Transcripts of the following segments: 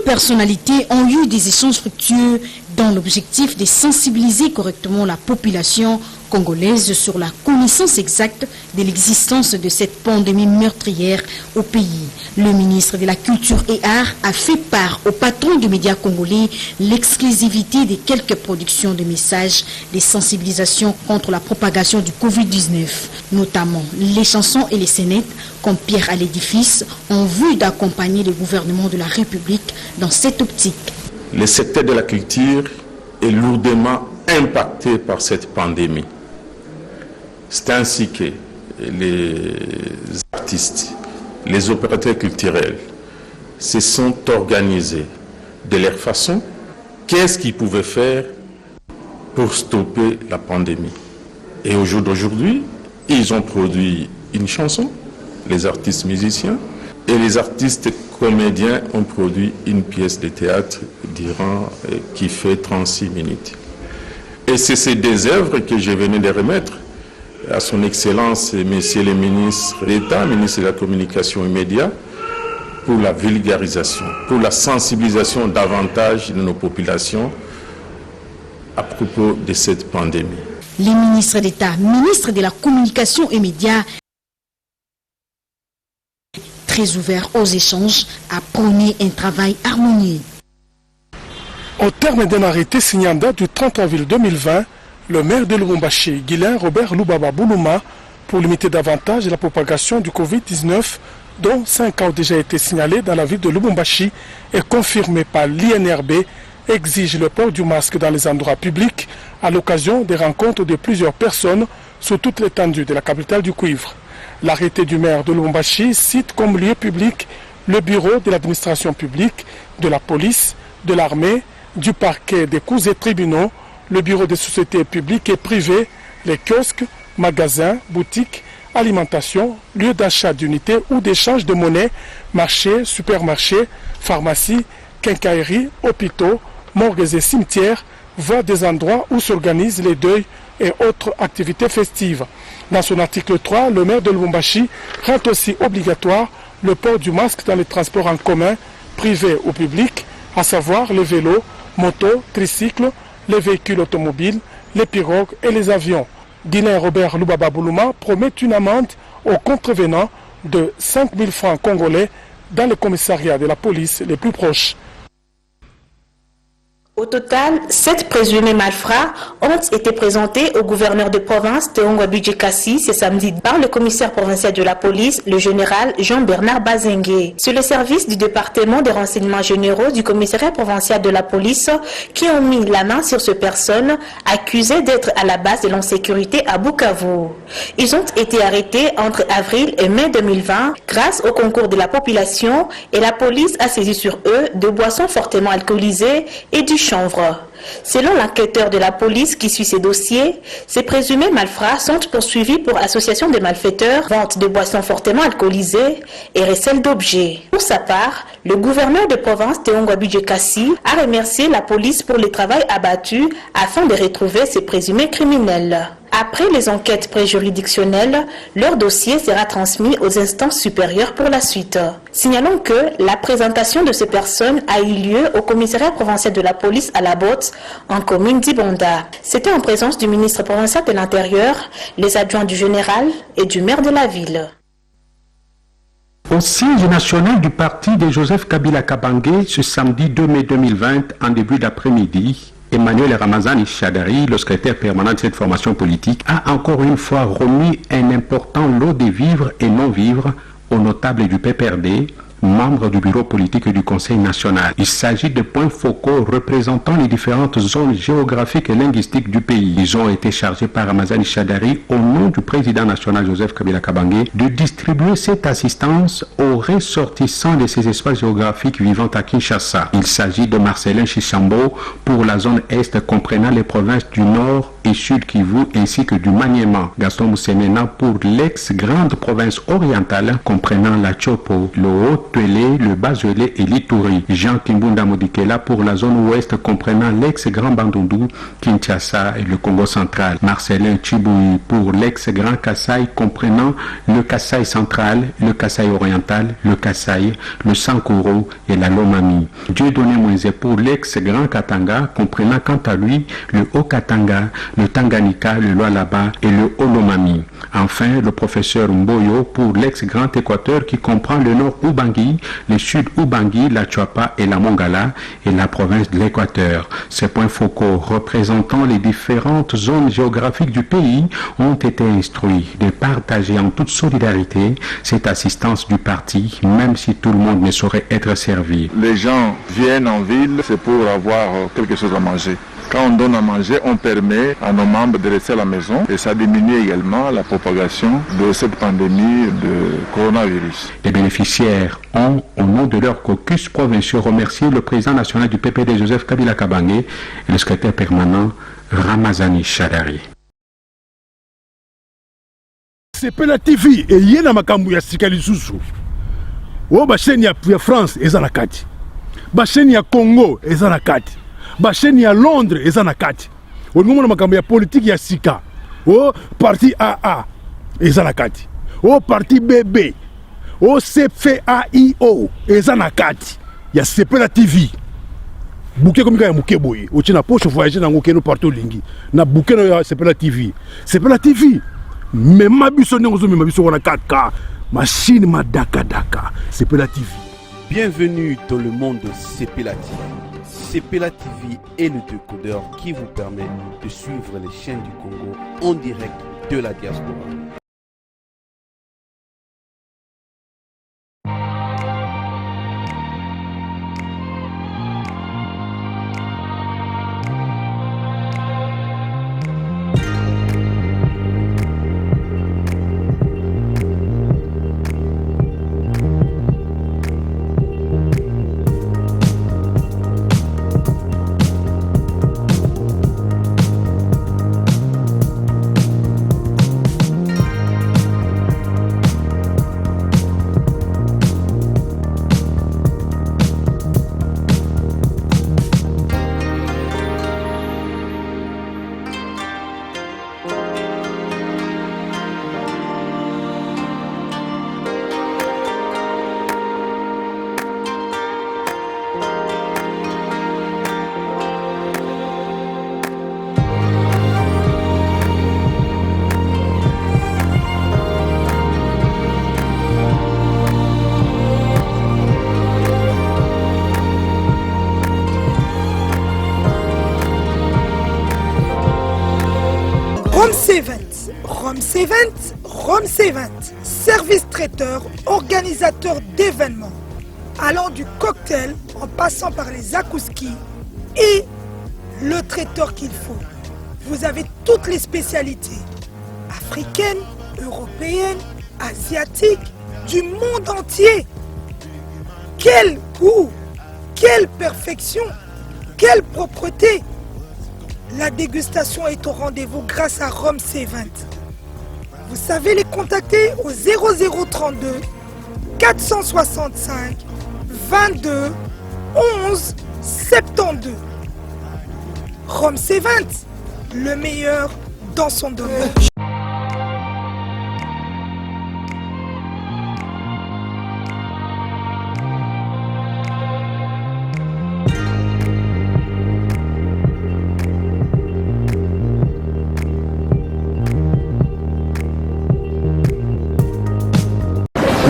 personnalités ont eu des échanges fructueux dans l'objectif de sensibiliser correctement la population congolaise sur la connaissance exacte de l'existence de cette pandémie meurtrière au pays. Le ministre de la Culture et Arts a fait part aux patrons des médias congolais l'exclusivité de quelques productions de messages de sensibilisation contre la propagation du Covid-19, notamment les chansons et les scénettes comme pierre à l'édifice, en vue d'accompagner le gouvernement de la République dans cette optique. Le secteur de la culture est lourdement impacté par cette pandémie. C'est ainsi que les artistes, les opérateurs culturels se sont organisés de leur façon. Qu'est-ce qu'ils pouvaient faire pour stopper la pandémie? Et au jour d'aujourd'hui, ils ont produit une chanson, les artistes musiciens, et les artistes comédiens ont produit une pièce de théâtre qui fait 36 minutes. Et c'est ces deux œuvres que je venais de remettre à son Excellence, Monsieur le ministre d'État, ministre de la Communication et Médias, pour la vulgarisation, pour la sensibilisation davantage de nos populations à propos de cette pandémie. Les ministres d'État, ministre de la Communication et Médias, très ouverts aux échanges, à prôner un travail harmonieux. Au terme d'un arrêté signé en date du 30 avril 2020, le maire de Lubumbashi, Guylain Robert Lubaba Boulouma, pour limiter davantage la propagation du Covid-19, dont 5 cas ont déjà été signalés dans la ville de Lubumbashi et confirmés par l'INRB, exige le port du masque dans les endroits publics à l'occasion des rencontres de plusieurs personnes sur toute l'étendue de la capitale du cuivre. L'arrêté du maire de Lubumbashi cite comme lieu public le bureau de l'administration publique, de la police, de l'armée, du parquet des cours et tribunaux, le bureau des sociétés publiques et privées, les kiosques, magasins, boutiques, alimentation, lieux d'achat d'unités ou d'échange de monnaie, marchés, supermarchés, pharmacies, quincailleries, hôpitaux, morgues et cimetières, voire des endroits où s'organisent les deuils et autres activités festives. Dans son article 3, le maire de Lubumbashi rend aussi obligatoire le port du masque dans les transports en commun, privés ou publics, à savoir les vélos, motos, tricycles, les véhicules automobiles, les pirogues et les avions. Guylain Robert Lubaba Boulouma promet une amende aux contrevenants de 5 000 francs congolais dans les commissariats de la police les plus proches. Au total, 7 présumés malfrats ont été présentés au gouverneur de province Théongwa Budjekassi ce samedi par le commissaire provincial de la police, le général Jean-Bernard Bazengue. C'est le service du département des renseignements généraux du commissariat provincial de la police qui ont mis la main sur ces personnes accusées d'être à la base de l'insécurité à Bukavu. Ils ont été arrêtés entre avril et mai 2020 grâce au concours de la population et la police a saisi sur eux de boissons fortement alcoolisées et du chanvre. Selon l'enquêteur de la police qui suit ces dossiers, ces présumés malfrats sont poursuivis pour association de malfaiteurs, vente de boissons fortement alcoolisées et recel d'objets. Pour sa part, le gouverneur de province Théongwa Budjekassi a remercié la police pour le travail abattu afin de retrouver ces présumés criminels. Après les enquêtes préjuridictionnelles, leur dossier sera transmis aux instances supérieures pour la suite. Signalons que la présentation de ces personnes a eu lieu au commissariat provincial de la police à la Botte, en commune d'Ibonda. C'était en présence du ministre provincial de l'Intérieur, les adjoints du général et du maire de la ville. Au siège national du parti de Joseph Kabila Kabange, ce samedi 2 mai 2020, en début d'après-midi, Emmanuel Ramazani Shadari, le secrétaire permanent de cette formation politique, a encore une fois remis un important lot de vivres et non-vivres aux notables du PPRD, membres du bureau politique et du Conseil national. Il s'agit de points focaux représentant les différentes zones géographiques et linguistiques du pays. Ils ont été chargés par Ramazani Shadari, au nom du président national Joseph Kabila Kabange, de distribuer cette assistance aux ressortissants de ces espaces géographiques vivant à Kinshasa. Il s'agit de Marcelin Chichambo pour la zone Est comprenant les provinces du Nord et Sud Kivu ainsi que du Maniema. Gaston Moussemena pour l'ex-grande province orientale comprenant la Chopo, le Haut Haut-Tuélé, le Bas-Tuélé et l'Ituri. Jean Kimbunda Modikela pour la zone ouest comprenant l'ex-Grand Bandundu, Kinshasa et le Congo central. Marcelin Chiboui pour l'ex-Grand Kasaï comprenant le Kasaï central, le Kasaï oriental, le Kasaï, le Sankoro et la Lomami. Dieudonné Moïse pour l'ex-Grand Katanga comprenant quant à lui le Haut-Katanga, le Tanganyika, le Lualaba et le Olomami. Enfin, le professeur Mboyo pour l'ex-Grand Équateur qui comprend le nord Ubangi, le sud Ubangi, la Chuapa et la Mongala et la province de l'Équateur. Ces points focaux représentant les différentes zones géographiques du pays ont été instruits de partager en toute solidarité cette assistance du parti, même si tout le monde ne saurait être servi. Les gens viennent en ville, c'est pour avoir quelque chose à manger. Quand on donne à manger, on permet à nos membres de rester à la maison et ça diminue également la propagation de cette pandémie de coronavirus. Les bénéficiaires ont, au nom de leur caucus provinciaux, remercié le président national du PPD Joseph Kabila Kabange et le secrétaire permanent Ramazani Shadari. Sepela TV et yena makambu ya sika lisusu. O ba chaîne ya France eza na kati. Ba chaîne ya Congo eza na kati. Ba chaîne ya Londres eza na kati. O ngomona makambu ya politique ya sika. O parti AA eza na kati. O parti BB. O CFAIO eza na kati. Ya Sepela TV. Bouquet comme ya muke boye. O tina poche voyager na ngokeno partout lingi. Na bouquet no ya Sepela TV. Sepela TV. Mais ma biso n'enzo mais ma biso on a 4K machine ma daka Sepela TV. Bienvenue dans le monde de Sepela TV. Sepela TV est le décodeur qui vous permet de suivre les chaînes du Congo en direct de la diaspora. Rome C20, service traiteur, organisateur d'événements, allant du cocktail en passant par les akouskis et le traiteur qu'il faut. Vous avez toutes les spécialités, africaines, européennes, asiatiques, du monde entier. Quel goût, quelle perfection, quelle propreté. La dégustation est au rendez-vous grâce à Rome C20. Vous savez les contacter au 0032 465 22 11 72. Rome C20, le meilleur dans son domaine.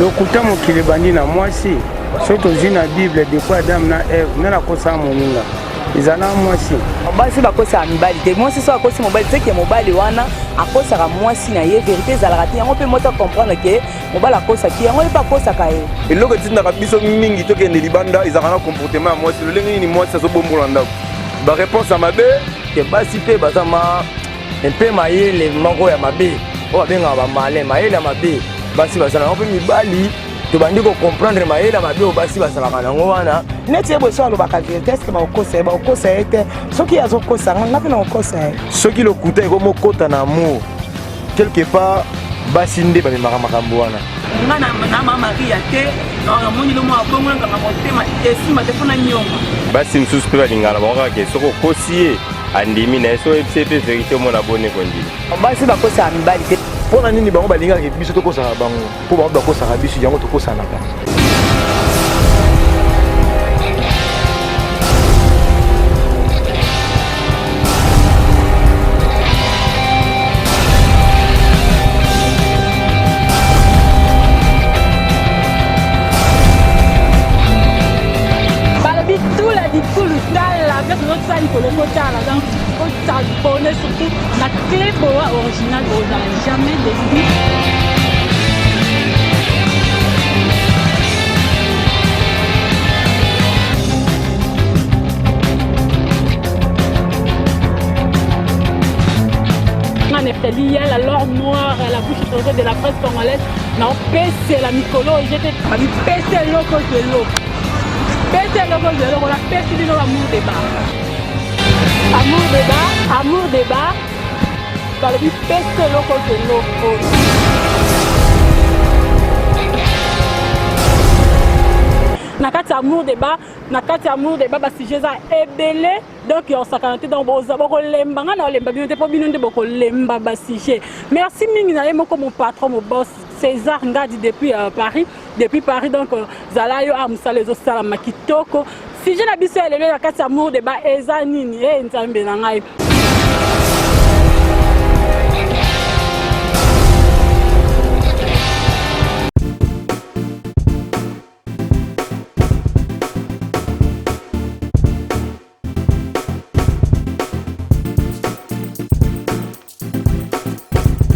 lokuta mokili bandi na mwasi soki tozwi na bible depuis Adam na Eve nde nakosaka moninga ezala mwasi basi bakosaka mibali te mwasi so akosi mobali te ke mobali wana akosaka mwasi na ye verité ezalaka te yango mpe moto comprendre ke mobali akosaki yango ye mpe akosaka ye eloko etindaka biso mingi tokende libanda ezalaka na comportement ya mwasi lolenge nini mwasi azobombola ndako bareponse ya mabe ke basi mpe baza mpe mayele moko ya mabe oyo babengaka bamale mayele ya mabe basi basalaka mpe mibali tobandi comprendre mayele mabe oyo basi basalaka nango wana neti ye boso alobaka verité eske bakokosa ye te soki azokosanga nga mpe na kokosa ye soki lokuta ekomokota na amour quelque part basi nde bamemaka makambo wana nga na mama Maria te moni lo mwa bongo nga motema esima te fona nyonga basi msusu pe balingana bango ke soko kosi ye andimi na so FCP vérité mona bonne kondi basi bakosa mibali te pona nini bango balingaka biso tokosa bango po bango bakosa biso yango tokosa na ka surtout la clé boa originale n'a jamais décidé. Il y a la lore noire à la bouche de la presse congolaise. Non, c'est la mycolo, j'étais pété loco de l'eau. Pété loco de l'eau, on a pété de l'eau amour débat. Amour débat, par le but pété loco de l'eau. Nakati amour débat, parce que j'ai ébélé. Donc, on s'est canté dans vos abos, lemba, on lemba, bien pas bien de beaucoup lemba, basije. Merci, Mingina, comme mon patron, mon boss, César Ngadi depuis Paris, donc, Zalayo, Amsa, les Osala, Makitoko. Si je n'habite pas, il y a un amour débat, Ezanini, et Nzambe Nangai.